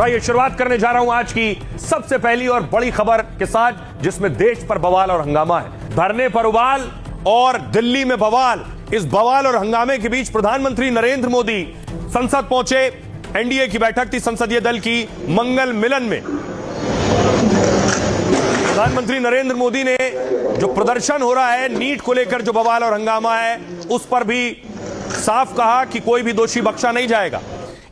ये शुरुआत करने जा रहा हूं आज की सबसे पहली और बड़ी खबर के साथ, जिसमें देश पर बवाल और हंगामा है। धरने पर उबाल और दिल्ली में बवाल। इस बवाल और हंगामे के बीच प्रधानमंत्री नरेंद्र मोदी संसद पहुंचे। एनडीए की बैठक थी संसदीय दल की मंगल मिलन में। प्रधानमंत्री नरेंद्र मोदी ने जो प्रदर्शन हो रहा है नीट को लेकर, जो बवाल और हंगामा है, उस पर भी साफ कहा कि कोई भी दोषी बख्शा नहीं जाएगा।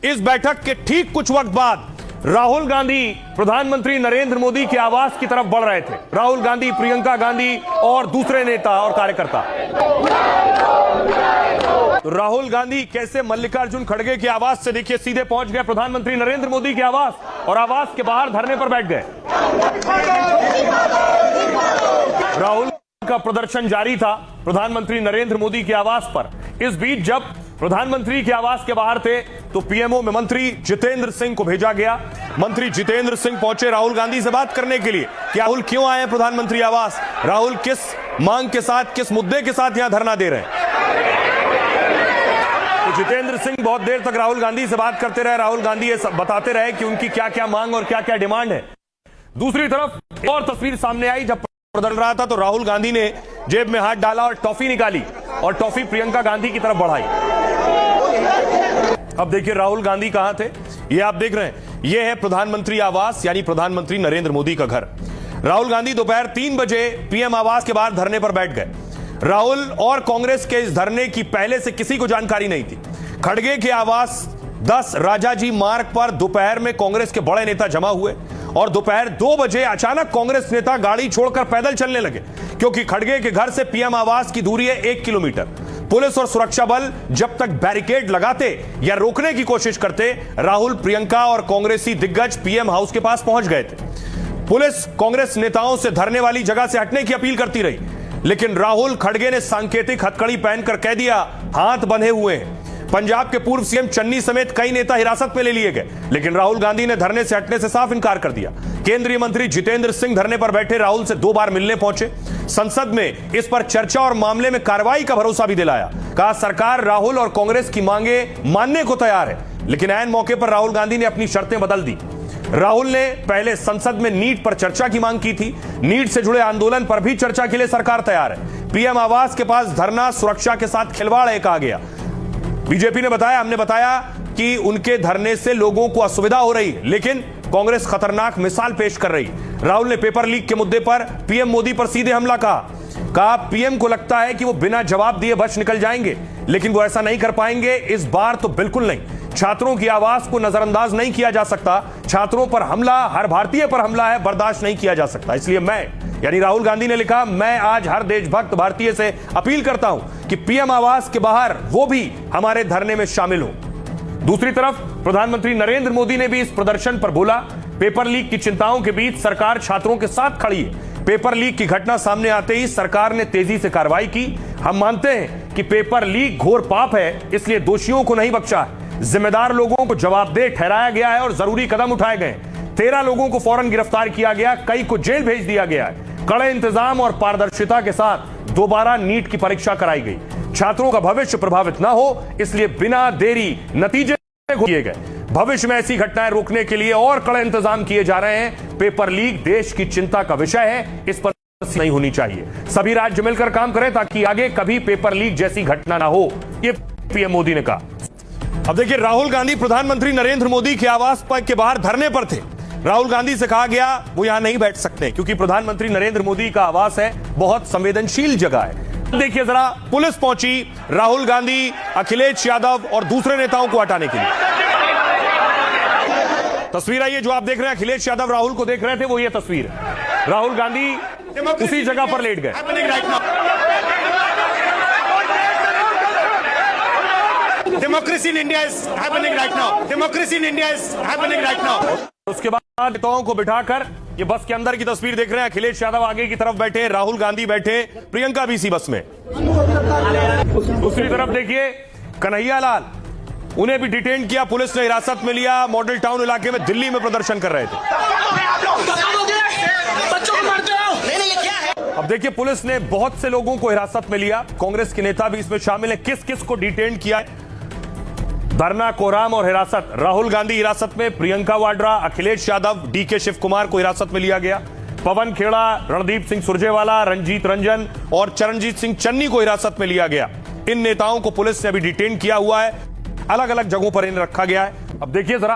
इस बैठक के ठीक कुछ वक्त बाद राहुल गांधी प्रधानमंत्री नरेंद्र मोदी के आवास की तरफ बढ़ रहे थे। राहुल गांधी, प्रियंका गांधी और दूसरे नेता और कार्यकर्ता। तो राहुल गांधी कैसे मल्लिकार्जुन खड़गे के आवास से देखिए सीधे पहुंच गए प्रधानमंत्री नरेंद्र मोदी के आवास, और आवास के बाहर धरने पर बैठ गए। राहुल का प्रदर्शन जारी था प्रधानमंत्री नरेंद्र मोदी के आवास पर। इस बीच जब प्रधानमंत्री के आवास के बाहर थे तो पीएमओ में मंत्री जितेंद्र सिंह को भेजा गया। मंत्री जितेंद्र सिंह पहुंचे राहुल गांधी से बात करने के लिए कि राहुल क्यों आए प्रधानमंत्री आवास, राहुल किस मांग के साथ, किस मुद्दे के साथ यहां धरना दे रहे हैं। तो जितेंद्र सिंह बहुत देर तक राहुल गांधी से बात करते रहे। राहुल गांधी ये सब बताते रहे कि उनकी क्या क्या मांग और क्या क्या डिमांड है। दूसरी तरफ एक और तस्वीर सामने आई। जब प्रदर्शन रहा था तो राहुल गांधी ने जेब में हाथ डाला और टॉफी निकाली और टॉफी प्रियंका गांधी की तरफ बढ़ाई। अब देखिए राहुल गांधी कहां थे, ये आप देख रहे हैं। ये है प्रधानमंत्री आवास, यानी प्रधानमंत्री नरेंद्र मोदी का घर। राहुल गांधी दोपहर 3 बजे पीएम आवास के बाहर धरने पर बैठ गए। राहुल और कांग्रेस के इस धरने की पहले से किसी को जानकारी नहीं थी। खड़गे के आवास 10 राजाजी मार्ग पर दोपहर में कांग्रेस के बड़े नेता जमा हुए और दोपहर 2 बजे अचानक कांग्रेस नेता गाड़ी छोड़कर पैदल चलने लगे, क्योंकि खड़गे के घर से पीएम आवास की दूरी है 1 किलोमीटर। पुलिस और सुरक्षा बल जब तक बैरिकेड लगाते या रोकने की कोशिश करते, राहुल, प्रियंका और कांग्रेसी दिग्गज पीएम हाउस के पास पहुंच गए थे। पुलिस कांग्रेस नेताओं से धरने वाली जगह से हटने की अपील करती रही, लेकिन राहुल खड़गे ने सांकेतिक हथकड़ी पहनकर कह दिया हाथ बंधे हुए हैं। पंजाब के पूर्व सीएम चन्नी समेत कई नेता हिरासत में ले लिए गए, लेकिन राहुल गांधी ने धरने से हटने से साफ इनकार कर दिया। केंद्रीय मंत्री जितेंद्र सिंह धरने पर बैठे राहुल से 2 बार मिलने पहुंचे। संसद में इस पर चर्चा और मामले में कार्रवाई का भरोसा भी दिलाया। कहा सरकार राहुल और कांग्रेस की मांगे मानने को तैयार है, लेकिन ऐन मौके पर राहुल गांधी ने अपनी शर्तें बदल दी। राहुल ने पहले संसद में नीट पर चर्चा की मांग की थी। नीट से जुड़े आंदोलन पर भी चर्चा के लिए सरकार तैयार है। पीएम आवास के पास धरना सुरक्षा के साथ खिलवाड़ है कहा गया। बीजेपी ने बताया, हमने बताया कि उनके धरने से लोगों को असुविधा हो रही है, लेकिन कांग्रेस खतरनाक मिसाल पेश कर रही। राहुल ने पेपर लीक के मुद्दे पर पीएम मोदी पर सीधे हमला कहा पीएम को लगता है कि वो बिना जवाब दिए बच निकल जाएंगे, लेकिन वो ऐसा नहीं कर पाएंगे, इस बार तो बिल्कुल नहीं। छात्रों की आवाज को नजरअंदाज नहीं किया जा सकता। छात्रों पर हमला हर भारतीय पर हमला है, बर्दाश्त नहीं किया जा सकता। इसलिए मैं, यानी राहुल गांधी ने लिखा, मैं आज हर देशभक्त भारतीय से अपील करता हूं कि पीएम आवास के बाहर वो भी हमारे धरने में शामिल हो। दूसरी तरफ प्रधानमंत्री नरेंद्र मोदी ने भी इस प्रदर्शन पर बोला, पेपर लीक की चिंताओं के बीच सरकार छात्रों के साथ खड़ी है। पेपर लीक की घटना सामने आते ही सरकार ने तेजी से कार्रवाई की। हम मानते हैं कि पेपर लीक घोर पाप है, इसलिए दोषियों को नहीं बख्शा है। जिम्मेदार लोगों को जवाबदेह ठहराया गया है और जरूरी कदम उठाए गए। 13 लोगों को फौरन गिरफ्तार किया गया, कई को जेल भेज दिया गया है। कड़े इंतजाम और पारदर्शिता के साथ दोबारा नीट की परीक्षा कराई गई। छात्रों का भविष्य प्रभावित ना हो, इसलिए बिना देरी नतीजे किए गए। भविष्य में ऐसी घटनाएं रोकने के लिए और कड़े इंतजाम किए जा रहे हैं। पेपर लीक देश की चिंता का विषय है, इस पर नहीं होनी चाहिए। सभी राज्य मिलकर काम करें ताकि आगे कभी पेपर लीक जैसी घटना ना हो, ये पीएम मोदी ने कहा। अब देखिए राहुल गांधी प्रधानमंत्री नरेंद्र मोदी के आवास के बाहर धरने पर थे। राहुल गांधी से कहा गया वो यहां नहीं बैठ सकते, क्योंकि प्रधानमंत्री नरेंद्र मोदी का आवास है, बहुत संवेदनशील जगह है। देखिए जरा, पुलिस पहुंची राहुल गांधी, अखिलेश यादव और दूसरे नेताओं को हटाने के लिए। तस्वीर आई है जो आप देख रहे हैं, अखिलेश यादव राहुल को देख रहे थे, वो ये तस्वीर है। राहुल गांधी उसी जगह पर लेट गए। Democracy in India is happening right now. Democracy in India is happening right now. उसके बाद नेताओं को बिठाकर ये बस के अंदर की तस्वीर देख रहे हैं। अखिलेश यादव आगे की तरफ बैठे, राहुल गांधी बैठे, प्रियंका भी इसी बस में। दूसरी तरफ देखिए कन्हैया लाल, उन्हें भी डिटेन किया, पुलिस ने हिरासत में लिया। मॉडल टाउन इलाके में दिल्ली में प्रदर्शन कर रहे थे। अब देखिए पुलिस ने बहुत से लोगों को हिरासत में लिया, कांग्रेस के नेता भी इसमें शामिल है। किस किस को डिटेन किया है धरना, कोहराम और हिरासत। राहुल गांधी हिरासत में, प्रियंका वाड्रा, अखिलेश यादव, डीके शिव कुमार को हिरासत में लिया गया। पवन खेड़ा, रणदीप सिंह सुरजेवाला, रंजीत रंजन और चरणजीत सिंह चन्नी को हिरासत में लिया गया। इन नेताओं को पुलिस ने अभी डिटेन किया हुआ है, अलग अलग जगहों पर इन्हें रखा गया है। अब देखिए जरा,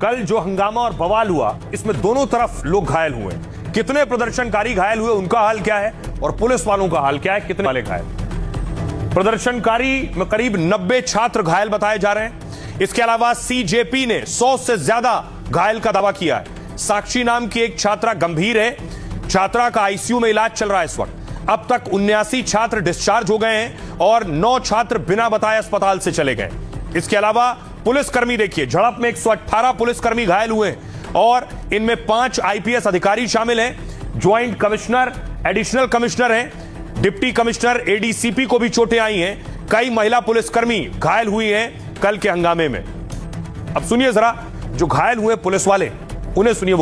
कल जो हंगामा और बवाल हुआ, इसमें दोनों तरफ लोग घायल हुए। कितने प्रदर्शनकारी घायल हुए, उनका हाल क्या है, और पुलिस वालों का हाल क्या है, कितने वाले घायल। प्रदर्शनकारी में करीब 90 छात्र घायल बताए जा रहे हैं। इसके अलावा सीजेपी ने 100 से ज्यादा घायल का दावा किया है। साक्षी नाम की एक छात्रा गंभीर है, छात्रा का आईसीयू में इलाज चल रहा है इस वक्त। अब तक 79 छात्र डिस्चार्ज हो गए हैं और 9 छात्र बिना बताए अस्पताल से चले गए। इसके अलावा पुलिसकर्मी, देखिए झड़प में 118 पुलिसकर्मी घायल हुए हैं और इनमें 5 आईपीएस अधिकारी शामिल हैं। ज्वाइंट कमिश्नर, एडिशनल कमिश्नर हैं, डिप्टी कमिश्नर, एडीसीपी को भी चोटें आई हैं। कई महिला पुलिसकर्मी घायल हुई हैं कल के हंगामे में। अब सुनिए जरा, जो घायल हुए पुलिस वाले, उन्हें सुनिए वो